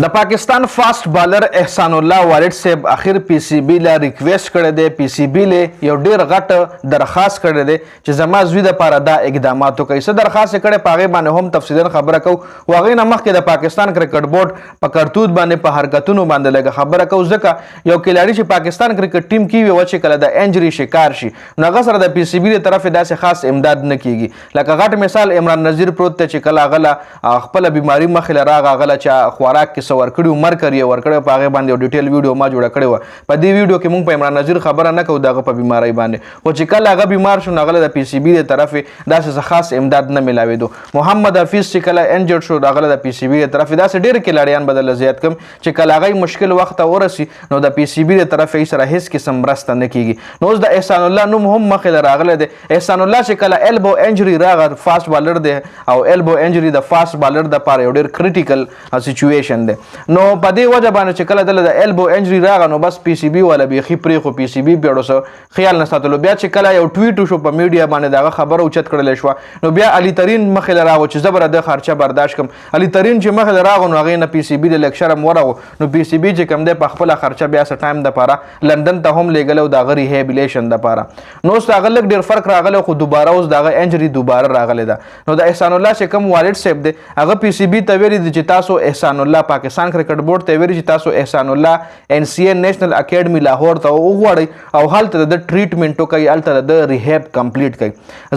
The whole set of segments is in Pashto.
د پاکستان فاست بالر احسان الله والد صاحب اخر پی سی بی له ریکویسټ کړی دی، پی سی بی له یو ډیر غټ درخواست کړی دی چې زما زوی د پاره دا اقدامات وکړي. څه درخواست یې کړی په هغې باندې هم تفصیلا خبره کوو. هغې نه مخکې د پاکستان کرکټ بورډ په کرتوت باندې په حرکتونو باندې لږه خبره کوو، ځکه یو کلاړي چې پاکستان کرکټ ټیم کې وي چې کله د انجري شکار شي نو هغه سره د پی سی بی له طرفې داسې خاص امداد نه کیږي. لکه غټ مثال عمران نظیر پروت دی چې کله هغه خپله بیماري مخې له راغه هغه چې خوراک کې څه ورکړي مرکر یې ورکړی په هغې باندې یو ډیټیل ویډیو ما جوړه کړې وه. په دې ویډیو کې موږ په عمران نظیر خبره نه کوو د هغه په بیمارۍ باندې، خو چې کله هغه بیمار شو نو هغه د پی سی بي د طرفې داسې څه خاص امداد نه میلاوېدو. محمد حفیظ چې کله انجرډ شو هغه د پی سی بي د طرفې داسې ډېر کلاړیان به درله زیات کړم چې کله هغه مشکل وخت ته ورسي نو د پی سی بي د طرفې یې سره هېڅ قسم مرسته نه کیږي. نو اوس د احسان الله نوم هم مخې له راغلی دی. احسان الله چې کله ایلبو انجري راغی، فاست بالر دی او ایلبو انجري د فاست بالر دپاره یو ډېر کریټیکل سچویشن دی. نو په دې وجه باندې چې کله دله د ایلبو انجري راغی نو بس پی سی بي والا بیخي پرېښو، پی سی بي بیا څه خیال نه ساتلو. بیا چې کله یو ټویټ وشو په میډیا باندې د هغه خبره اوچت کړلی شوه نو بیا علي ترین مخې له راغو چې زه به د خرچه برداشت کړم. علي ترین چې مخې له راغو نو هغې نه پی سی بي د لږ شرم ورغو نو پی سی بي چې کوم دی په خپله خرچه بیا څه ټایم دپاره لندن ته هم لیږلی و د هغه ریهیبلیشن دپاره. نو اوس د هغه لږ ډېر فرق راغلی خو دوباره اوس د هغه انجري دوباره راغلی ده. نو د احسان الله چې کوم والد صاحب دی هغه پی سی بي ته ویلي دي چې تاسو احسان الله پاکستان کرکټ بورډ ته ویلي چې تاسو احسان الله ان سی این نیشنل اکیډمي لاهور ته وغواړئ او هلته د ټریټمنټ وکړئ، هلته د ریهیب کمپلیټ کړئ.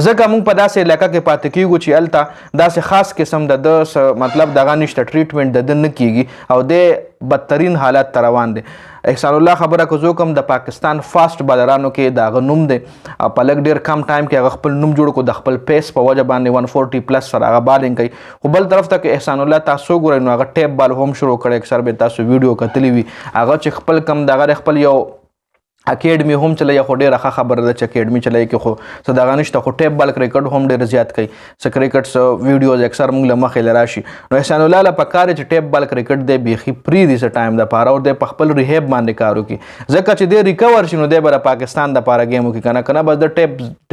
ځکه موږ په داسې علاقه کې پاتې کیږو چې هلته داسې خاص قسم د ده مطلب دغه نشته، ټریټمنټ د ده نه کیږي او د بدترین حالت ته روان دی. احسان الله خبره که زه کوم د پاکستان فاست بالرانو کې د هغه نوم دی په لږ ډېر کم ټایم کې هغه خپل نوم جوړ کړو د خپل پیس په وجه باندې 140 پلس سره هغه بالینګ کوي. خو بل طرف ته که احسان الله تاسو وګورئ نو هغه ټیپ بال هم شروع کړی، اکثر به تاسو ویډیو کتلی وي هغه چې خپل کم دغه خپل یو اکیډمي هم چلوي، خو ډېره ښه خبره ده چې اکیډمي چلوي کې خو څه دغه نشته، خو ټیپ بال کرکټ هم ډېر زیات کوي. څه کرکټ څه ویډیوز اکثر موږ له مخې له راشي نو احسان الله له پکار چې ټیپ بال کرکټ دی بیخي پرېږدي څه ټایم دپاره او دی په خپل ریهیب باندې کار وکړي، ځکه چې دی ریکور شي نو دی به د پاکستان دپاره ګیم وکړي که نه بس د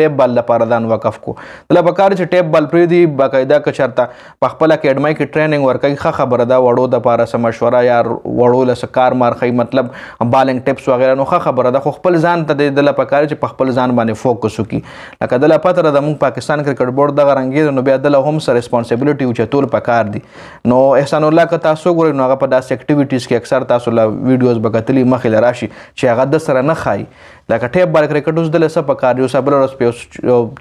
ټیپ بال دپاره ځان وقف کړو. دله پکار چې ټیپ بال پرېږدي باقاعده که چېرته په خپل اکیډمۍ کې ټریننګ ورکوي ښه خبره ده، وړو دپاره څه مشوره یا وړو له څه کار مار ښیي مطلب بالینګ ټیپس وغیره نو ښه خبره ده. خو خپل ځان ته دله پکار چې په خپل ځان باندې فوکس وکړي. لکه دله پته ده زموږ پاکستان کرکټ بورډ دغه رنګې نو بیا دله هم څه ریسپانسبلیټي اوچتول پکار دي. نو احسان الله که تاسو وګورئ نو هغه په داسې اکټیویټیز کې اکثر تاسو له ویډیوز به کتلي مخې له راشي چې هغه د سره نه ښایي. لکه ټیپ بال کرکټ اوس دله څه پکار دي. اوس بله ورځ په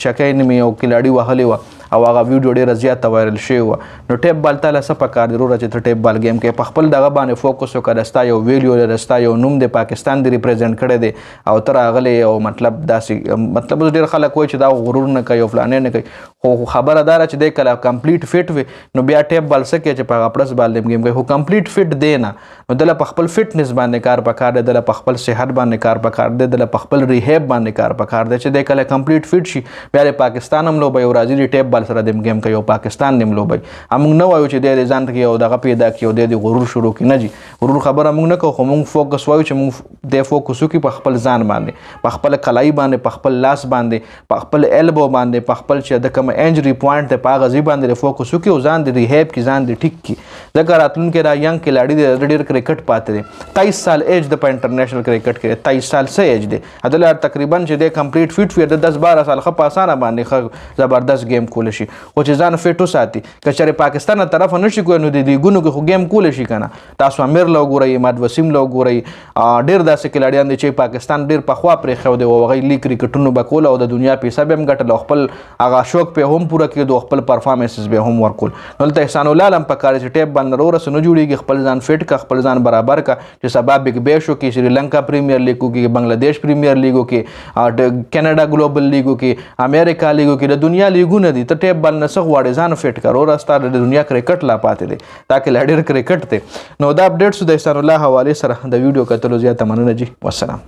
چکۍ نومې یو کلاړي وهلې وه او هغه ویډیو ډېره زیاته وایرل شوې وه. نو ټیپ بال ته له څه پکار دي وروره چې ته ټیپ بال گیم کې په خپل دغه باندې فوکس وکړه، د ستا یو ویډیو دی، د ستا یو نوم دی، پاکستان دی ریپرزینټ کړی دی او ته راغلی او مطلب داسې مطلب اوس ډېر خلک وایي چې دا غرور نه کوي او فلانې نه کوي، خو خبره دا ده چې دی کله کمپلیټ فټ وي نو بیا ټیپ بال څه کوي چې په هغه پړس بال گیم کوي، خو کمپلیټ فټ دی نه نو دله په خپل فټنس باندې کار پکار دی، دله په خپل صحت باندې کار پکار دی، دله په خپل ریهیب باندې کار پکار دی چې دی کله کمپلیټ فټ شي بیا د پاکستان هم لوبوي او راځي د ټیپ بال سره د گیم کوي او پاکستان هم لوبوي. موږ نه وایو چې دی د ځان ته یو دغه پیدا کړي او دی د غرور شروع کړي، نه جي غرور خبره موږ نه کوو، خو موږ فوکس وایو چې موږ دی فوکس وکړي په خپل ځان باندې، په خپل کلایي باندې، په خپل لاس باندې، په خپل ایلبو باندې، په خپل چې د کوم انجري پوینټ دی په هغه ځای باندې فوکس وکړي او ځان د ریهیب کې ځان د ټیک کړي. ځکه راتلونکی دا ینګ کلاړي دی ډېر کرکټ پاتې دی، 23 سال ایج د په انټرنیشنل کرکټ کې 23 سال څه ایج دی عدله تقریبا چې دی کمپلیټ فټ وي د 10-12 سال ښه په اسانه باندې ښه زبردست گیم کولی شي. خو چې ځان فټ وساتي که چېرې پاکستان له طرفه نه شي کوی نو د لیګونو کې خو گیم کولی شي که نه. تاسو امیر له وګورئ، اماد وسیم له وګورئ، ډېر داسې کلاړیان دي چې پاکستان ډېر پخوا پرېښودی و، هغوی لیګ کرکټونو به کول او د دنیا پیسه به هم ګټل او خپل هغه شوق پې هم پوره کېدو، خپل پرفارمنسز به هم ورکول. نو دلته احسان الله له هم پکار چې ټیپ باندې راورسه نه جوړېږي، خپل ځان فټ که خپل ځان برابر که چې سبا بګ بیش وکړي، سریلنکا پریمیر لیګ وکړي، بنګلادیش پریمیر لیګ وکړي، کینیډا ګلوبل لیګ وکړي، امریکا لیګ وکړي، د دنیا لیګونه دي. ته ټیپ بال نه څه غواړې ځان فټ کړه وروره ستا د دنیا کرکټ لا پاتې دی، تا کې لا ډېر کرکټ دی. نو دا اپډیټس د احسان الله حوالې سره د ویډیو کتلو زیاته مننه جي. والسلام.